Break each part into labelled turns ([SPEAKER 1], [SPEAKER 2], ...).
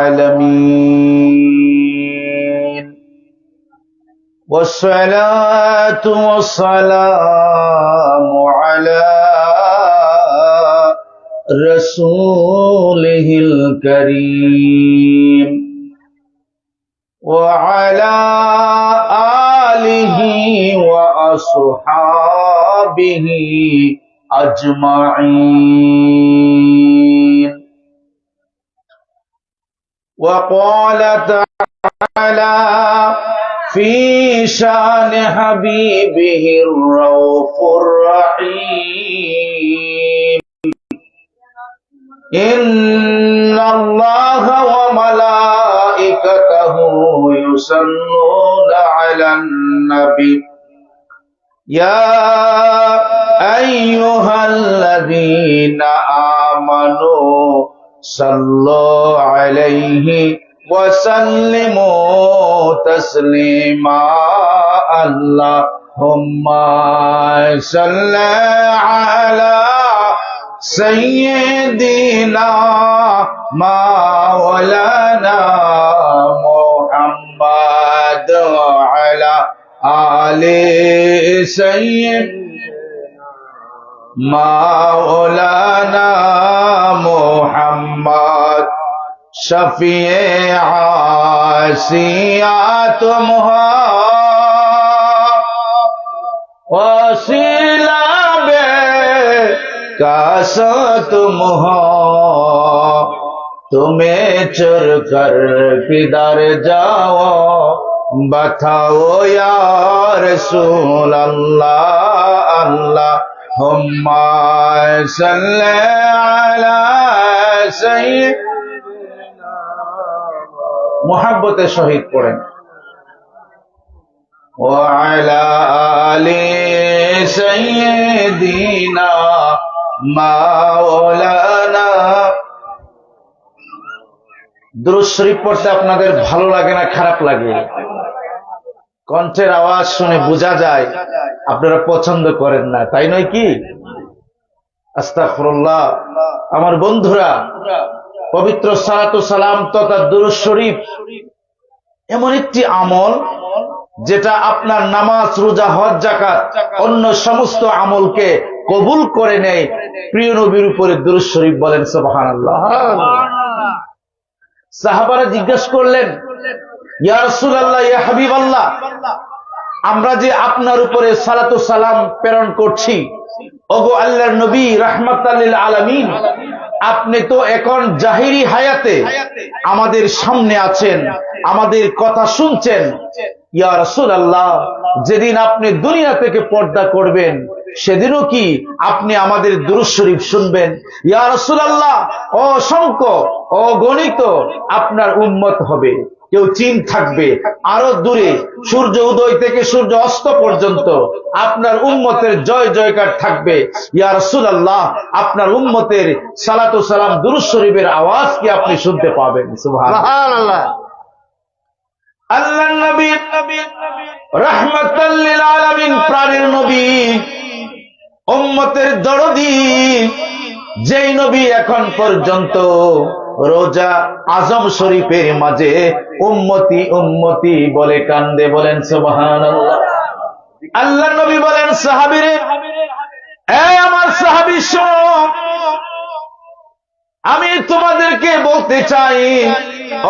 [SPEAKER 1] العالمين والصلاة والسلام على رسوله الكريم وعلى آله وأصحابه أجمعين. وقال تعالى في شان حبيبه الرؤوف الرحيم: إن الله وملائكته يصلون على النبي يا أيها الذين آمنوا صلوا عليه وسلموا تسليما. اللهم صل على سيدنا مولانا محمد وعلى آل سيدنا مولانا محمد شفیع عاصیات وسیلہ بے کاسات تمہیں چر کر کدھر جاؤ بتاؤ یا رسول اللہ. اللہم صلی علی سیدنا মুহাব্বতের সহিত পড়েন ওয়ালা আলি সাইয়্যিদিনা মাওলানা। দুরূদ শরীফ পড়তে আপনাদের ভালো লাগে না খারাপ লাগে? কণ্ঠের আওয়াজ শুনে বোঝা যায় আপনারা পছন্দ করেন না, তাই নয় কি? আস্তাগফিরুল্লাহ। আমার বন্ধুরা, পবিত্র সালাতু সালাম তথা দুরূদ শরীফ এমন একটি আমল যেটা আপনার নামাজ, রোজা, হজ, যাকাত অন্য সমস্ত আমলকে কবুল করে নেয়। প্রিয় নবীর উপরে দুরূদ শরীফ বলেন সুবহানাল্লাহ। সাহাবারা জিজ্ঞেস করলেন, ইয়া রাসূলুল্লাহ, ইয়া হাবিবাল্লাহ, আমরা যে আপনার উপরে সালাতু সালাম প্রেরণ করছি, ওগো আল্লাহর নবী রাহমাতাল লিল আলামিন, আপনি তো এখন জাহিরি হায়াতে আমাদের সামনে আছেন, আমাদের কথা শুনছেন। ইয়া রাসূলুল্লাহ, যেদিন আপনি দুনিয়া থেকে পর্দা করবেন সেদিনও কি আপনি আমাদের দুরূদ শরীফ শুনবেন? ইয়া রাসূলুল্লাহ, অসংখ্য অগণিত আপনার উম্মত হবে, কেউ চীন থাকবে, আরো দূরে সূর্য উদয় থেকে সূর্য অস্ত পর্যন্ত আপনার উম্মতের জয় জয়কার থাকবে। ইয়া রাসূলুল্লাহ, আপনার উম্মতের সালাতু সালাম দুরূদ শরীফের আওয়াজ কি আপনি শুনতে পাবেন? সুবহানাল্লাহ। আল্লাহর নবী রাহমাতাল লিল আলামিন, প্রাণের নবী, উম্মতের দরদি, যেই নবী এখন পর্যন্ত রোজা আজম শরীফের মাঝে উম্মতি উম্মতি বলে কান্দে, বলেন সুবহানাল্লাহ। আল্লাহর নবী বলেন, সাহাবীরে, আমার সাহাবী শোনো, আমি তোমাদেরকে বলতে চাই,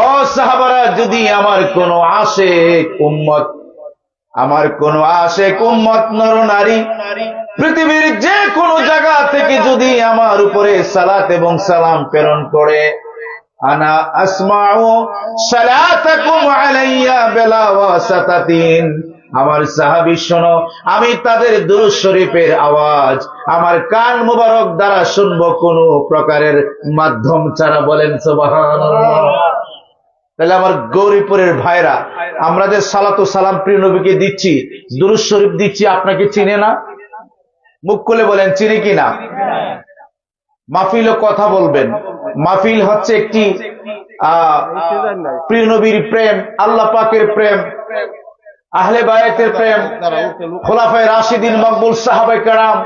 [SPEAKER 1] ও সাহাবারা, যদি আমার কোন আশেক উম্মত নর নারী পৃথিবীর যে কোনো জায়গা থেকে যদি আমার উপরে সালাত এবং সালাম প্রেরণ করে, আনা আসমাউ সালাতাকুম আলাইয়া বিলা ওয়াসাতাতিন, আমার সাহাবী শোনো, আমি তাদের দুরূদ শরীফের আওয়াজ আমার কান মুবারক দ্বারা শুনবো, কোন প্রকারের মাধ্যম ছাড়া, বলেন সুবহানাল্লাহ। তাহলে আমার গৌরীপুরের ভাইরা, আমরা যে সালাতু সালাম প্রিয় নবীকে দিচ্ছি, দুরূদ শরীফ দিচ্ছি, আপনাকে চিনে না? মুখ খুলে বলেন, চিনি কিনা? মাহফিলও কথা বলবেন। মাহফিল হচ্ছে একটি প্রিয় নবীর প্রেম, আল্লাহ পাকের প্রেম, আহলে বায়াতের প্রেম, খোলাফায়ে রাশিদিন, মকবুল সাহাবায়ে কেরাম,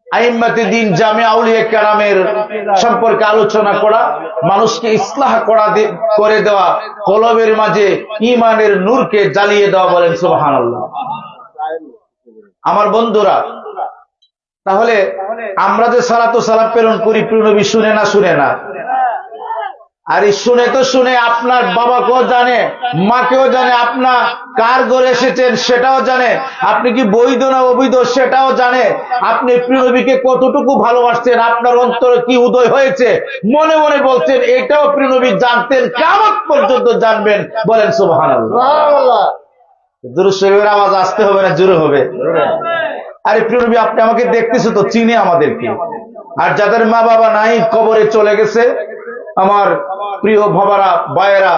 [SPEAKER 1] আইম্মাতে দিন জামে আউলিয়া কেরামের সম্পর্কে আলোচনা করা, মানুষকে ইসলাহ করে দেওয়া, কলবের মাঝে ঈমানের নূরকে জ্বালিয়ে দেওয়া। বলেন সুবহানাল্লাহ। আমার বন্ধুরা, তাহলে আমরা যে সালাতু সালাম প্রেরণ করি, প্রিয় নবী শুনে না? শুনে না? আর এই শুনে তো শুনে আপনার বাবাকেও জানে, মাকেও জানে, আপনার কার ঘরে এসেছেন সেটাও জানে, আপনি কি বৈধ না অবৈধ সেটাও জানে, আপনি প্রিয় নবীকে কতটুকু ভালোবাসছেন, আপনার অন্তরে কি উদয় হয়েছে মনে মনে বলছেন, এটাও প্রিয় নবী জানতেন, কিয়ামত পর্যন্ত জানবেন। বলেন সুবহানাল্লাহ। দুরূদ শরীফের আওয়াজ আসতে হবে না জোরে হবে? আরে প্রিয় নবী, আপনি আমাকে দেখতেছে তো, চিনে আমাদেরকে। আর যাদের মা বাবা নাই, কবরে চলে গেছে, আমার প্রিয় বাবারা, ভাইয়েরা,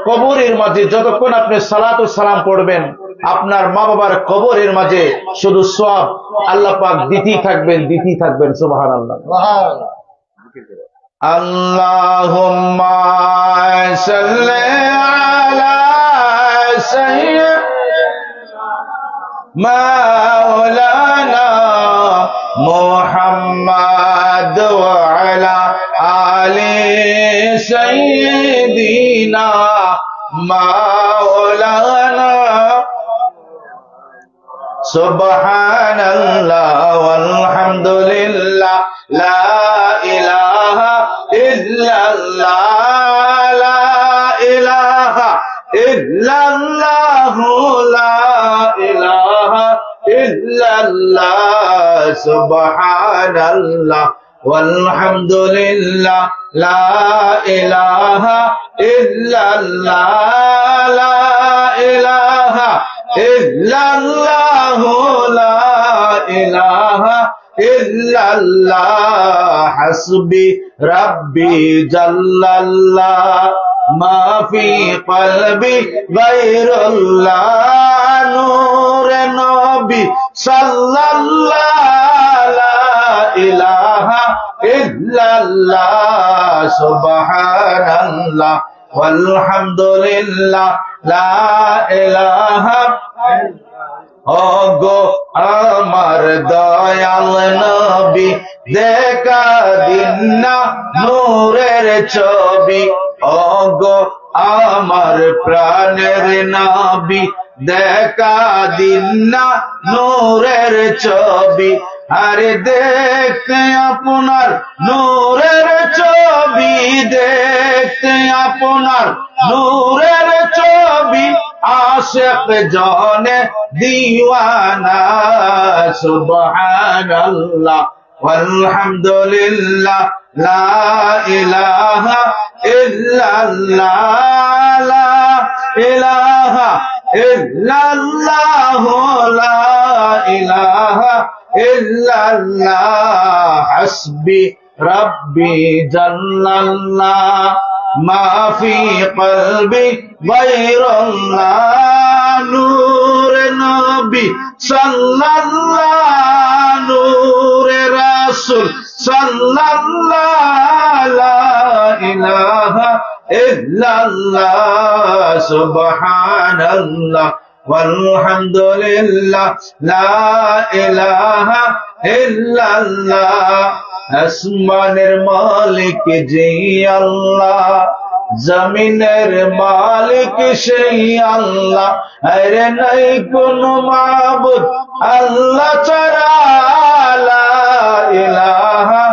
[SPEAKER 1] কবরের মাঝে যতক্ষণ আপনি সালাত ও সালাম পড়বেন, আপনার মা বাবার কবরের মাঝে শুধু সওয়াব আল্লাহ পাক দিতেই থাকবেন। সুবহানাল্লাহ। আল্লাহুম্মা সাল্লি আলা সাইয়্যিদিনা মাওলানা মুহাম্মাদ ওয়া আলা আলি সাইয়্যিদিনা মাওলানা সুবহানাল্লাহ ওয়ালহামদুলিল্লাহ লা ইলাহা ইল্লাল্লাহ লা ইলাহা ইল্লাল্লাহু লা ইলাহা ইল্লাল্লাহ সুবহানাল্লাহ ওয়ালহামদুলিল্লাহ লা ইলাহা ইল্লাল্লাহ লা ইলাহা ইল্লাল্লাহু লা ইলাহা ইল্লাল্লাহ হাসবি রাব্বি জাল্লাল্লাহ মা ফি কলবি গায়রুল্লাহ নূরে নবী সাল্লাল্লাহু লা ইলাহা ইল্লাল্লাহ সুবহানাল্লাহ ওয়ালহামদুলিল্লাহ লা ইলাহা ওগো আমার দয়াল নবী দেখা দিন না নূরের ছবি, ওগো আমার প্রাণের নবী দেখা দিন না নূরের ছবি। আরে দেখতে আপনার নূরের ছবি, দেখতে আপনার নূরের ছবি, আশিক জনে দিওয়ানা সুবহানাল্লাহ ওয়ালহামদুলিল্লাহ লা ইলাহা ইল্লাল্লাহ লা ইলাহা ইল্লাল্লাহ লা ইলাহা ইল্লাল্লাহ হাসবি রাব্বি জাল্লাল্লাহ মা ফি কলবি গায়রুল্লাহ নূরে নবী সাল্লাল্লাহ নূরে রাসূল সাল্লাল্লাহ লা ইলাহা ইল্লাল্লাহ সুবহানাল্লাহ ওয়ালহামদুলিল্লাহ লা ইলাহা ইল্লাল্লাহ। আসমানের মালিক যে আল্লাহ, জমিনের মালিক সেই আল্লাহ, আরে নাই কোন মাবুদ আল্লাহ ছাড়া, লা ইলাহা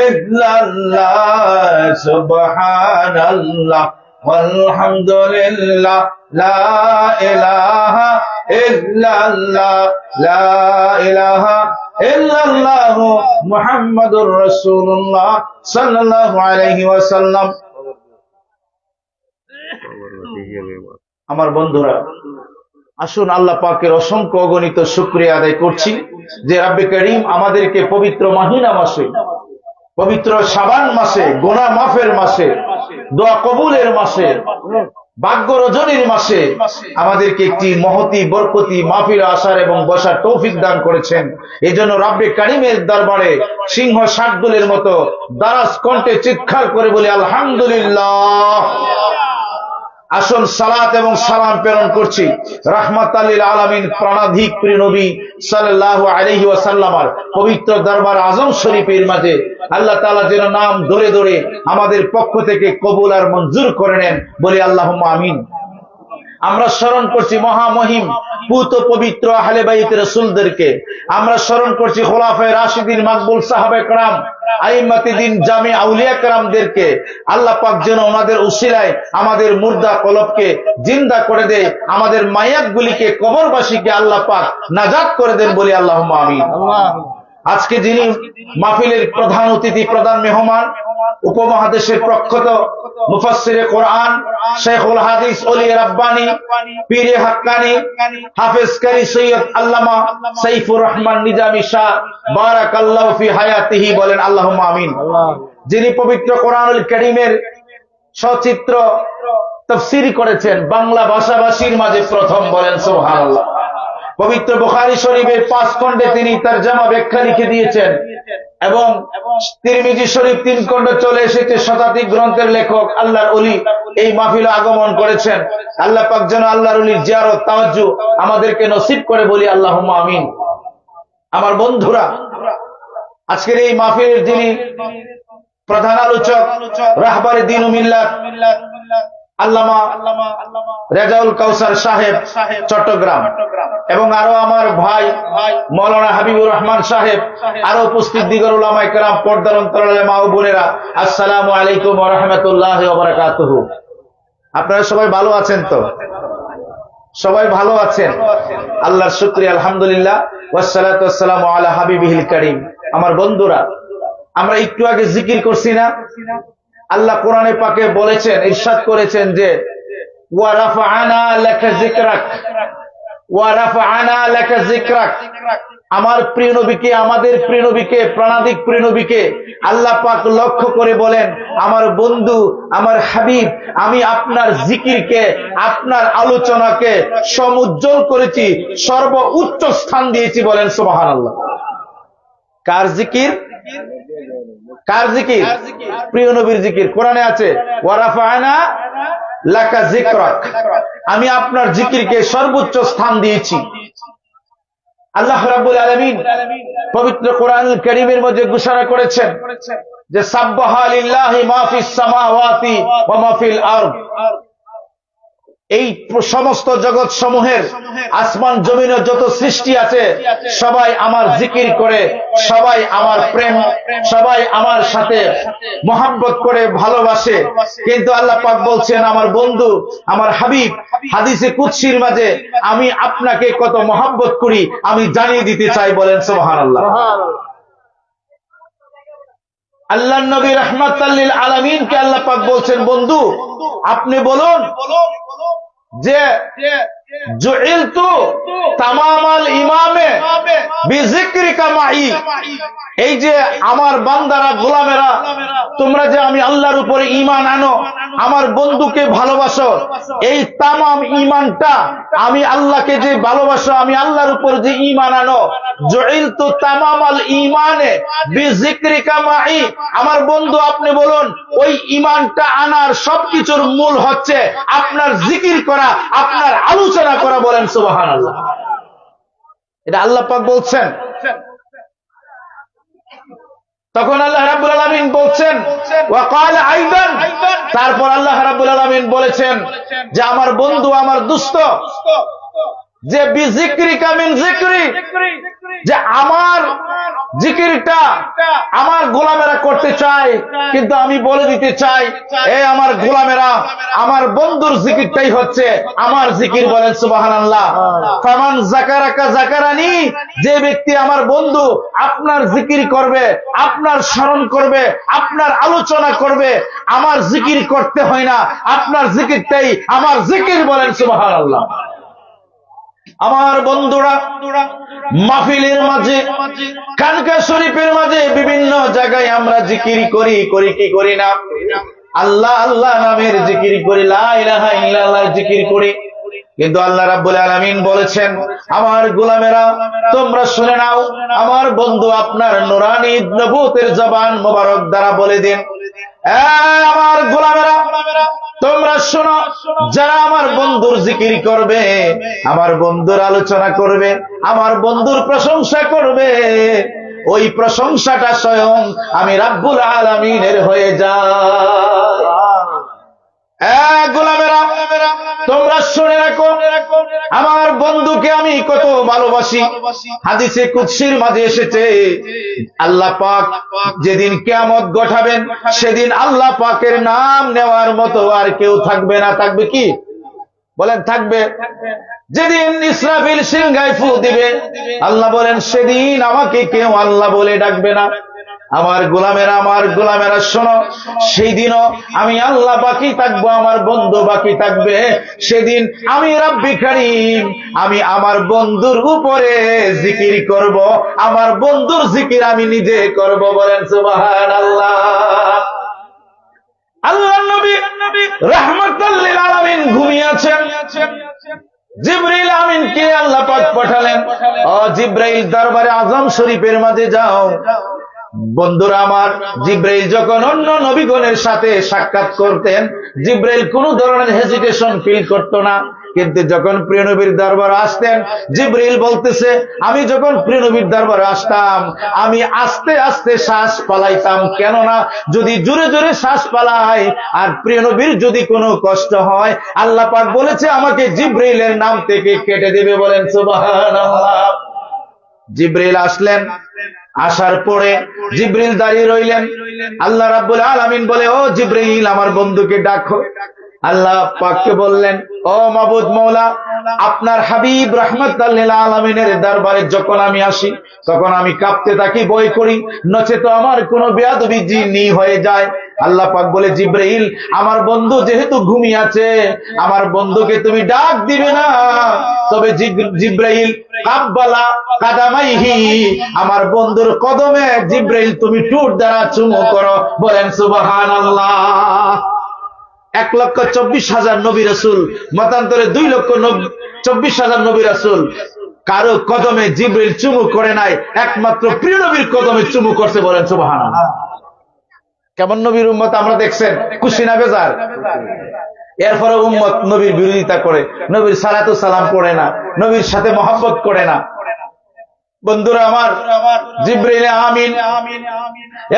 [SPEAKER 1] ইল্লাল্লাহ সুবহানাল্লাহ ওয়ালহামদুলিল্লাহ লা ইলাহা ইল্লাল্লাহ লা ইলাহা ইল্লাল্লাহু মুহাম্মাদুর রাসূলুল্লাহ সাল্লাল্লাহু আলাইহি ওয়াসাল্লাম। আমার বন্ধুরা, আসুন আল্লাহ পাকের অসংখ্য অগণিত শুকরিয়া আদায় করছি যে রাব্বে করিম আমাদেরকে পবিত্র মাহিনা মাসে, পবিত্র শাবান মাসে, গুনাহ মাফের মাসে, দোয়া কবুলের মাসে, ভাগ্য রজনীর মাসে আমাদেরকে একটি মহতি বরকতি মাহফিলে আসার এবং বসার তৌফিক দান করেছেন। এই জন্য রাব্বে কারিমের দরবারে সিংহ শার্দুলের মতো দারাজ কণ্ঠে চিৎকার করে বলি আলহামদুলিল্লাহ। আসল সালাত এবং সালাম প্রেরণ করছি রাহমাতাল লিল আলামিন প্রাণাধিক প্রিয় নবী সাল্লাল্লাহু আলাইহি ওয়াসাল্লামের পবিত্র দরবার আজম শরীফের মাঝে। আল্লাহ তাআলা যেন নাম ধরে ধরে আমাদের পক্ষ থেকে কবুল আর মঞ্জুর করে নেন, বলি আল্লাহুম্মা আমিন। আমরা স্মরণ করছি মহামহিম পুত পবিত্র আহলে বাইত রাসূলদেরকে। আমরা স্মরণ করছি খোলাফায়ে রাশিদিন মাকবুল সাহাবায়ে কেরাম, আইম্মাতে দ্বীন জামি আউলিয়া কেরামদেরকে। আল্লাহ পাক যেন ওনাদের উসিলায় আমাদের মুর্দা কলবকে জিন্দা করে দেয়, আমাদের মায়াতগুলিকে কবরবাসীকে আল্লাহ পাক নাজাত করে দেন, বলি আল্লাহুম্মা আমিন। আজকে যিনি মাহফিলের প্রধান অতিথি, প্রধান মেহমান, উপমহাদেশের প্রখ্যাত মুফাসসিরে কোরআন, শেখুল হাদিস ওলি রাব্বানি, পীরে হাক্কানি, হাফেজ কারি সৈয়দ আল্লামা সাইফুর রহমান নিজামী শাহ বারাকাল্লাহু ফি হায়াতিহি, বলেন আল্লাহুম্মা আমিন। যিনি পবিত্র কোরআনুল কারীমের সচিত্র তাফসীর করেছেন বাংলা ভাষাভাষীর মাঝে প্রথম, বলেন সুবহানাল্লাহ। পবিত্র বুখারী শরীফের 5 খণ্ডে তিনি তরজমা ব্যাখ্যা লিখে দিয়েছেন এবং তিরমিজি শরীফ 3 খণ্ডে চলে এসেছে। শতাধিক গ্রন্থের লেখক আল্লাহর ওলি এই মাহফিলে আগমন করেছেন। আল্লাহ পাক যেন আল্লাহর ওলির জিয়ারত তাওয়াজ্জুহ আমাদেরকে নসিব করে, বলি আল্লাহুম্মা আমিন। আমার বন্ধুরা, আজকের এই মাহফিলের যিনি প্রধান আলোচক, রাহবারে দ্বীন ও মিল্লাত আল্লামা রেজাউল কাউসার সাহেব চট্টগ্রাম, এবং আরো আমার ভাই মাওলানা হাবিবুর রহমান সাহেব, আরো উপস্থিত দিগর উলামায়ে কেরাম, পর্দার অন্তরালে মা ও বোনেরা, আসসালামু আলাইকুম ওয়া রাহমাতুল্লাহি ওয়া বারাকাতুহু। আপনারা সবাই ভালো আছেন তো? সবাই ভালো আছেন? আল্লাহর শুকরিয়া, আলহামদুলিল্লাহ, ওয়াসসালাতু ওয়াসসালামু আলা হাবিবিহিল কারীম। আমার বন্ধুরা, আমরা একটু আগে জিকির করছি না? আল্লাহ কোরআনে পাকে বলেছেন, ইরশাদ করেছেন যে ওয়া রাফা'না লাকা যিকরাক, ওয়া রাফা'না লাকা যিকরাক। আমার প্রিয় নবীকে, আমাদের প্রিয় নবীকে, প্রাণাধিক প্রিয় নবীকে আল্লাহ পাক লক্ষ্য করে বলেন, আমার বন্ধু, আমার হাবিব, আমি আপনার জিকিরকে, আপনার আলোচনাকে সমুজ্জ্বল করেছি, সর্বোচ্চ স্থান দিয়েছি, বলেন সুবহানাল্লাহ। কার জিকির? কার জিকির? প্রিয় নবীর জিকির। কোরআনে আছে ওয়া রাফা'না লাকা যিকরাক, আমি আপনার জিকিরকে সর্বোচ্চ স্থান দিয়েছি। আল্লাহ রাব্বুল আলামিন পবিত্র কোরআনুল কারীমের মধ্যে ঘোষণা করেছেন যে সাব্বাহা লিল্লাহি মা ফিস সামাওয়াতি ওয়া মা ফিল আরদ। এই সমস্ত জগৎ সমূহের, আসমান জমিনের যত সৃষ্টি আছে, সবাই আমার জিকির করে, সবাই আমার প্রেম, সবাই আমার সাথে মহব্বত করে, ভালোবাসে। কিন্তু আল্লাহ পাক বলছেন, আমার বন্ধু, আমার হাবিব, হাদিসে কুদসির মাঝে আমি আপনাকে কত মহব্বত করি আমি জানিয়ে দিতে চাই, বলেন সুবহানাল্লাহ। আল্লাহ নবী রাহমাতাল লিল আলামিনকে আল্লাহ পাক বলছেন, বন্ধু আপনি বলুন যে জুইলতু তামামাল ইমামে বিযিকরিকা মাই। এই যে আমার বান্দারা, গোলামেরা, তোমরা যে আমি আল্লাহর উপরে ঈমান আনো, আমার বন্ধুকে ভালোবাসো, এই তামাম ঈমানটা, আমি আল্লাহকে যে ভালোবাসো, আমি আল্লাহর উপরে যে ঈমান আনো, জুইলতু তামামাল ঈমানে বিযিকরিকা মাই। আমার বন্ধু আপনি বলুন, ওই ঈমানটা আনার সবকিছুর মূল হচ্ছে আপনার জিকির করা, আপনার আলোচনা করা, বলেন সুবহানাল্লাহ। এটা আল্লাহ পাক বলছেন। তখন আল্লাহ রাব্বুল আলামিন বলছেন ওয়া ক্বালা আইদান, তারপর আল্লাহ রাব্বুল আলামিন বলেছেন যে আমার বন্ধু, আমার দোস্ত, যে বিযিকরিকা মিন যিকরি, যে আমার জিকিরটা আমার গোলামেরা করতে চায়, কিন্তু আমি বলে দিতে চাই, এ আমার গোলামেরা, আমার বন্ধুর জিকিরটাই হচ্ছে আমার জিকির, বলেন সুবহানাল্লাহ। ফামান যাকারাকা যাকারানি, যে ব্যক্তি আমার বন্ধু আপনার জিকির করবে, আপনার স্মরণ করবে, আপনার আলোচনা করবে, আমার জিকির করতে হয় না, আপনার জিকিরটাই আমার জিকির, বলেন সুবহানাল্লাহ। আমার বন্ধুরা, মাহফিলের মাঝে, খানকা শরীফের মাঝে, বিভিন্ন জায়গায় আমরা জিকির করি, করি কি করি না? আল্লাহ আল্লাহ নামের জিকির করি, লা ইলাহা ইল্লাল্লাহ জিকির করি। কিন্তু আল্লাহ রাব্বুল আলামিন বলেছেন, আমার গোলামেরা তোমরা শুনে নাও, আমার বন্ধু আপনার নুরানি নবুয়তের জবান মোবারক দ্বারা বলে দিন, আমার গোলামেরা তোমরা শোনো, যারা আমার বন্ধুর জিকির করবে, আমার বন্ধুর আলোচনা করবে, আমার বন্ধুর প্রশংসা করবে, ওই প্রশংসাটা স্বয়ং আমি রাব্বুল আলামিনের হয়ে যায়। গোলামেরা, তোমরা শুনে রাখো, আমার বন্ধুকে আমি কত ভালোবাসি। হাদিসে কুদসির মাঝে এসেছে, আল্লাহ পাক যেদিন কিয়ামত ঘটাবেন, সেদিন আল্লাহ পাকের নাম নেওয়ার মতো আর কেউ থাকবে না। থাকবে কি বলেন? থাকবে। যেদিন ইসরাফিল সিংহায় ফু দিবে, আল্লাহ বলেন সেদিন আমাকে কেউ আল্লাহ বলে ডাকবে না। আমার গোলামেরা শোনো, সেই দিনও আমি আল্লাহ বাকি থাকবো, আমার বন্ধু বাকি থাকবে। সেদিন আমি রাব্বি কারীম, আমি আমার বন্ধুর উপরে জিকির করব, আমার বন্ধুর জিকির আমি নিজে করব। বলেন সুবহানাল্লাহ। আল্লাহর নবী রাহমাতাল লিল আলামিন ঘুমিয়ে আছেন। জিবরাইল আমিনকে আল্লাহ পাক পাঠালেন, ও জিবরাইল, দরবারে আজম শরীফের মাঝে যাও। বন্ধুরা আমার, জিবরাইল যখন অন্য নবীগণের সাথে সাক্ষাৎ করতেন, জিবরাইল কোন ধরনের হেজিটেশন ফিল করতো না। কিন্তু যখন প্রিয় নবীর দরবারে আসতেন, জিবরাইল বলতেছে, আমি যখন প্রিয় নবীর দরবারে আসতাম, আমি আস্তে আস্তে শ্বাস পালাইতাম। কেননা যদি জোরে জোরে শ্বাস পালাই আর প্রিয় নবীর যদি কোনো কষ্ট হয়, আল্লাহ পাক বলেছে আমাকে জিবরাইলের নাম থেকে কেটে দেবে। বলেন সুবহানাল্লাহ। জিবরাইল আসলেন, আসার পরে জিবরিল দাঁড়িয়ে রইলেন। আল্লাহ রাব্বুল আলামিন বলে, ও জিবরিল, আমার বন্ধুকে ডাকো। আল্লাহ পাককে বললেন, ও মাবুদ মওলা, আপনার হাবিব রাহমাতাল লিল আলামিনের দরবারে যখন আমি আসি, তখন আমি কাঁপতে থাকি, ভয় করি, নচেত আমার কোনো বেয়াদবি জিনি হয়ে যায়। আল্লাহ পাক বলে, জিবরাইল, আমার বন্ধু যেহেতু ঘুমিয়ে আছে, আমার বন্ধুকে তুমি ডাক দিবে না। তবে জিবরাইল কাব্বালা কাদামাইহি, আমার বন্ধুর কদমে জিবরাইল তুমি ঠোঁট দ্বারা চুমু করো। বলেন সুবহানাল্লাহ। 1,24,000 নবী রাসূল, মতান্তরে 2,24,000 নবী রাসূল, কারো কদমে জিবরাইল চুমু করে নাই, একমাত্র প্রিয় নবীর কদমে চুমু করছে। বলেন সুবহানাল্লাহ। কেমন নবীর উম্মত আমরা দেখছেন, খুশি না বেজার? এরপরে উম্মত নবীর বিরোধিতা করে, নবীর সালাতু সালাম পড়ে না, নবীর সাথে মহব্বত করে না। বন্ধুরা আমার, জিবরাইল আমিন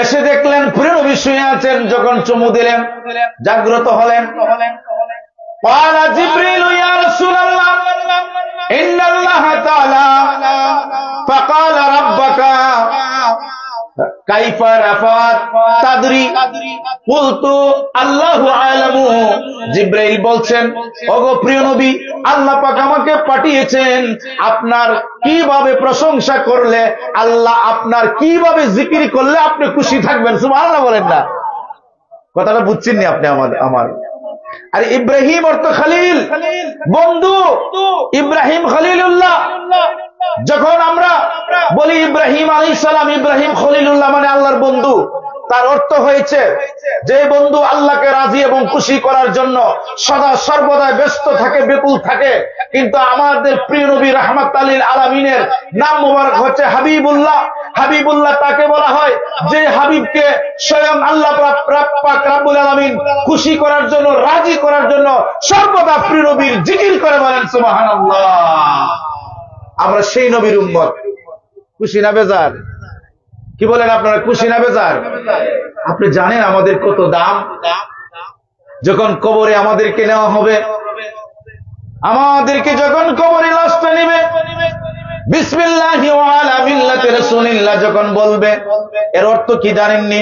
[SPEAKER 1] এসে দেখলেন প্রিয় নবী শুয়ে আছেন। যখন চুমু দিলেন, জাগ্রত হলেন। قال جبريل يا رسول الله إن الله تعالى فقال ربك كيف رفعت تدري قلت الله أعلم। জিবরাইল বলছেন, ওগো প্রিয় নবী, আল্লাহ পাক আমাকে পাঠিয়েছেন আপনার কিভাবে প্রশংসা করলে, আল্লাহ আপনার কিভাবে জিকির করলে আপনি খুশি থাকবেন। সুবহানাল্লাহ বলেন না? কথাটা বুঝছেন নি আপনি? আমার আর ইব্রাহিম অর্থ খালিল, বন্ধু। ইব্রাহিম খলিলুল্লাহ। যখন আমরা বলি ইব্রাহিম আলাইহিস সালাম, ইব্রাহিম খলিলুল্লাহ মানে আল্লাহর বন্ধু, তার অর্থ হয়েছে যে বন্ধু আল্লাহকে রাজি এবং খুশি করার জন্য সদা সর্বদা ব্যস্ত থাকে, ব্যাকুল থাকে। কিন্তু আমাদের প্রিয় নবী রাহমাতাল লিল আলামিনের নাম মোবারক হচ্ছে হাবিবুল্লাহ। হাবিবুল্লাহ তাকে বলা হয় যে হাবিবকে স্বয়ং আল্লাহ পাক রব্বুল আলামিন খুশি করার জন্য, রাজি করার জন্য সর্বদা প্রিয় নবীর জিকির করে। বলেন সুবহানাল্লাহ। আমরা সেই নবীর উম্মত। খুশি না বেজার? কি বলেন আপনারা, খুশি না বেজার? আপনি জানেন আমাদের কত দাম? যখন কবরে আমাদেরকে নেওয়া হবে, আমাদেরকে যখন কবরে লাশটা নেবে, বিসমিল্লাহি ওয়া আলা মিল্লাতি রাসূলিল্লাহ যখন বলবে, এর অর্থ কি জানেননি?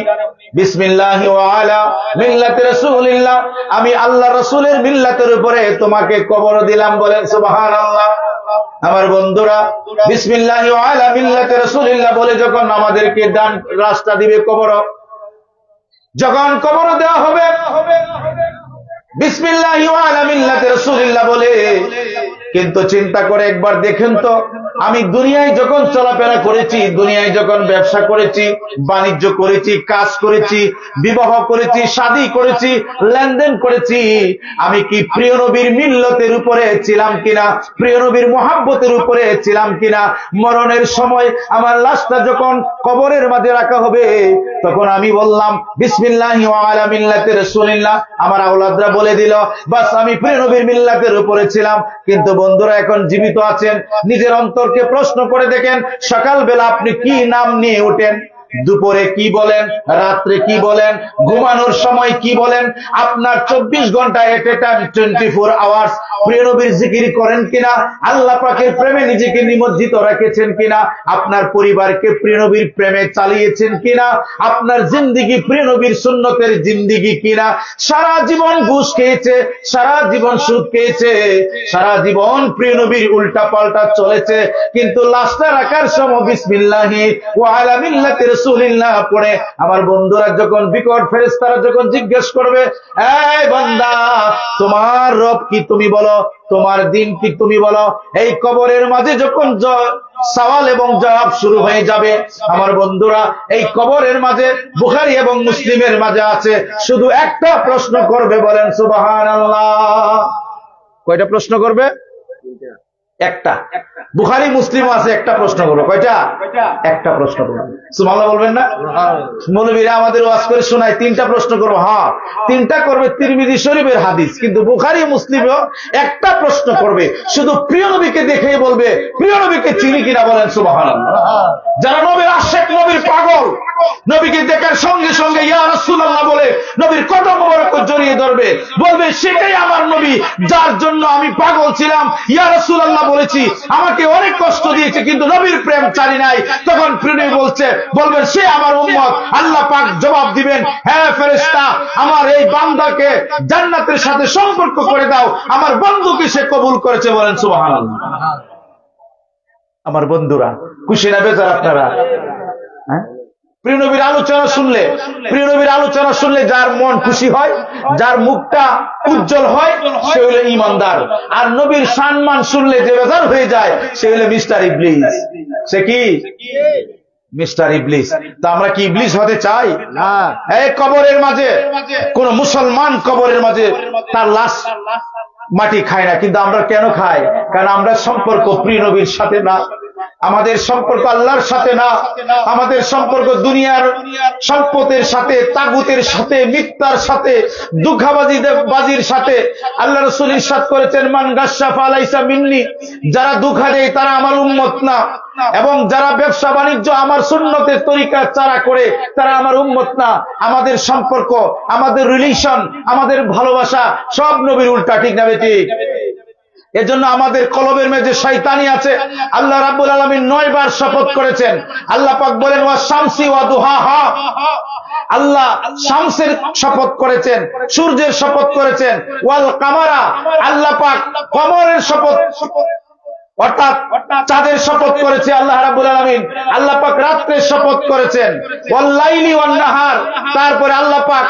[SPEAKER 1] বিসমিল্লাহি ওয়া আলা মিল্লাতি রাসূলিল্লাহ, আমি আল্লাহ রাসূলের মিল্লাতের উপরে তোমাকে কবর দিলাম। বলেন সুবহানাল্লাহ। আমার বন্ধুরা, বিসমিল্লাহি ওয়া আলা মিল্লাতি রাসূলিল্লাহ বলে যখন আমাদেরকে দান রাস্তা দিবে কবর, যখন কবর দেওয়া হবে, বিসমিল্লাহি ওয়া আলা মিল্লাতি রাসূলিল্লাহ বলে। কিন্তু চিন্তা করে একবার দেখেন তো, আমি দুনিয়ায় যখন চলাফেরা করেছি, দুনিয়ায় যখন ব্যবসা করেছি, বাণিজ্য করেছি, কাজ করেছি, বিবাহ করেছি, শাদী করেছি, লেনদেন করেছি, আমি কি প্রিয় নবীর মিল্লতের উপরে ছিলাম কিনা, প্রিয় নবীর মোহাব্বতের উপরে ছিলাম কিনা? মরণের সময় আমার লাশটা যখন কবরের মাঝে রাখা হবে, তখন আমি বললাম বিসমিল্লাহি ওয়া আলা মিল্লাতি রাসূলিল্লাহ, আমার আওলাদরা বলে দিল বাস আমি প্রিয় নবীর মিল্লাতের উপরে ছিলাম। কিন্তু বন্ধুরা এখন জীবিত আছেন, নিজের অন্তরকে প্রশ্ন করে দেখেন, সকালবেলা আপনি কি নাম নিয়ে ওঠেন, দুপুরে কি বলেন, রাত্রে কি বলেন, ঘুমানোর সময় কি বলেন? আপনার 24 ঘন্টা এট এ টাইম 24 আওয়ার্স প্রিয় নবীর জিকির করেন কিনা? আল্লাহ পাকের প্রেমে নিজেকে নিমজ্জিত রেখেছেন কিনা? আপনার পরিবারকে প্রিয় নবীর প্রেমে চালিয়েছেন কিনা? আপনার জিন্দিগি প্রিয় নবীর সুন্নতের জিন্দিগি কিনা? সারা জীবন ঘুষ খেয়েছে, সারা জীবন সুদ খেয়েছে, সারা জীবন প্রিয় নবীর উল্টা পাল্টা চলেছে, কিন্তু লাশটা রাখার সময় বিসমিল্লাহি ওয়া আলা মিল্লাতি রাসূলিল্লাহ পড়ে আমার বন্ধুরা যখন বিকট ফেরেশতারা যখন জিজ্ঞেস করবে, এই বান্দা তোমার রব কি তুমি বলো, তোমার দিন কি তুমি বলো, এই কবরের মাঝে যখন সওয়াল এবং জবাব শুরু হয়ে যাবে, আমার বন্ধুরা এই কবরের মাঝে বুখারী এবং মুসলিমের মাঝে আছে শুধু একটা প্রশ্ন করবে, বলেন সুবহানাল্লাহ। কয়টা প্রশ্ন করবে? একটা। বুখারী মুসলিম আছে, একটা প্রশ্ন করবে। কয়টা? একটা প্রশ্ন করবে। সুবহানাল্লাহ বলবেন না? মৌলবীরা আমাদের ওয়াজ করে শোনায় তিনটা প্রশ্ন করবো। হ্যাঁ, তিনটা করবে, তিরমিজি শরীফের হাদিস। কিন্তু বুখারী মুসলিমও একটা প্রশ্ন করবে, শুধু প্রিয় নবীকে দেখেই বলবে প্রিয় নবীকে চিনি কিনা, বলেন সুবহানাল্লাহ। যারা নবীর আশিক, নবীর পাগল, নবীকে দেখার সঙ্গে সঙ্গে ইয়া রাসূলুল্লাহ বলে নবীর কদম মোবারক জড়িয়ে ধরবে, বলবে সেটাই আমার নবী, যার জন্য আমি পাগল ছিলাম, ইয়া রাসূলুল্লাহ বলেছি, আমাকে অনেক কষ্ট দিয়েছে কিন্তু নবীর প্রেম ছাড়ি নাই। তখন প্রিয় নবী বলবেন সে আমার উম্মত। আল্লাহ পাক জবাব দিবেন, হ্যাঁ ফেরেশতা, আমার এই বান্দাকে জান্নাতের সাথে সম্পর্ক করে দাও, আমার বন্ধুকে সে কবুল করেছে, বলেন সুবহানাল্লাহ। আমার বন্ধুরা খুশি না বেজার আপনারা? হ্যাঁ, প্রিয় নবীর আলোচনা শুনলে, প্রিয় নবীর আলোচনা শুনলে যার মন খুশি হয়, যার মুখটা উজ্জ্বল হয়, সে হলো ঈমানদার। আর নবীর সম্মান শুনলে যে বেজার হয়ে যায়, সে হলো মিস্টার ইবলিস। সে কি? মিস্টার ইবলিস। তো আমরা কি ইবলিস হতে চাই? না। এই কবরের মাঝে কোন মুসলমান কবরের মাঝে তার লাশ মাটি খায় না, কিন্তু আমরা কেন খাই? কারণ আমরা সম্পর্ক প্রিয় নবীর সাথে না, আমাদের সম্পর্ক আল্লাহর সাথে না, আমাদের সম্পর্ক দুনিয়ার সম্পদের সাথে, তাগুতের সাথে, মিথ্যার সাথে, দুঃখাবাজির সাথে। আল্লাহ রাসূল ইরশাদ করেছেন, মান গাশশা ফালাইসা মিন্নি, যারা দুঃখা দেয় তারা আমার উম্মত না, এবং যারা ব্যবসা বাণিজ্য আমার সুন্নতের তরিকা চারা করে তারা আমার উম্মত না। আমাদের সম্পর্ক, আমাদের রিলেশন, আমাদের ভালোবাসা সব নবীর উল্টা, ঠিক না বেঠিক? এজন্য আমাদের কলবের মধ্যে শয়তানি আছে। আল্লাহ রাব্বুল আলামিন 9 বার শপথ করেছেন। আল্লাহ পাক বলেন ওয়া শামসি ওয়া দুহাহা, আল্লাহ শামসের শপথ করেছেন, সূর্যের শপথ করেছেন, ওয়াল কামারা, আল্লাহ পাক কমরের শপথ অর্থাৎ চাঁদের শপথ করেছে আল্লাহ রাব্বুল আলামিন। আল্লাহ পাক রাত্রের শপথ করেছেন, ওয়াল লাইলি ওয়ান নাহার, তারপরে আল্লাহ পাক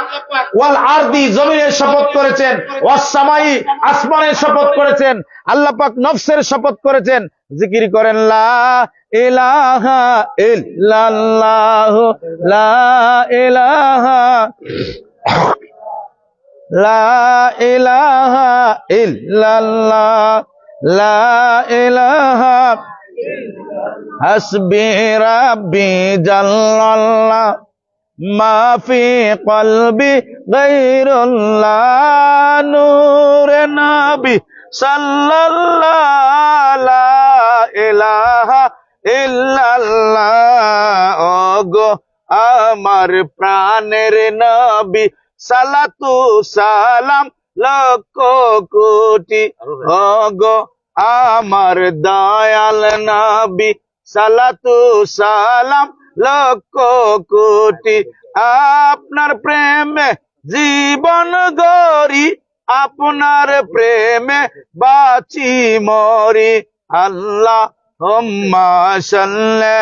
[SPEAKER 1] ওয়াল আরদি, জমিনের শপথ করেছেন, ওয়াস সামাই, আসমানের শপথ করেছেন, আল্লাহ পাক নফসের শপথ করেছেন। জিকির করেন লা ইলাহা ইল্লাল্লাহ, লা ইলাহা, লা ইলাহা ইল্লাল্লাহ, লা ইলাহা, হাসবি রাব্বি জাল্লাল্লাহ, মা ফি কলবি গায়রুল্লাহ, নূরে নবী সাল্লাল্লাহু, লা ইলাহা ইল্লাল্লাহ। ওগো আমার প্রাণের নবী, সালাতু সালাম লক্ষ কোটি, ওগো আমার দয়াল নবী, সালাতু সালাম লক্ষ কোটি। আপনার প্রেমে জীবন গড়ি, আপনার প্রেমে বাঁচি মরি। আল্লাহুম্মা সাল্লি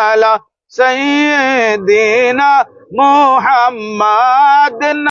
[SPEAKER 1] আলা সাইয়্যিদিনা মুহাম্মাদ।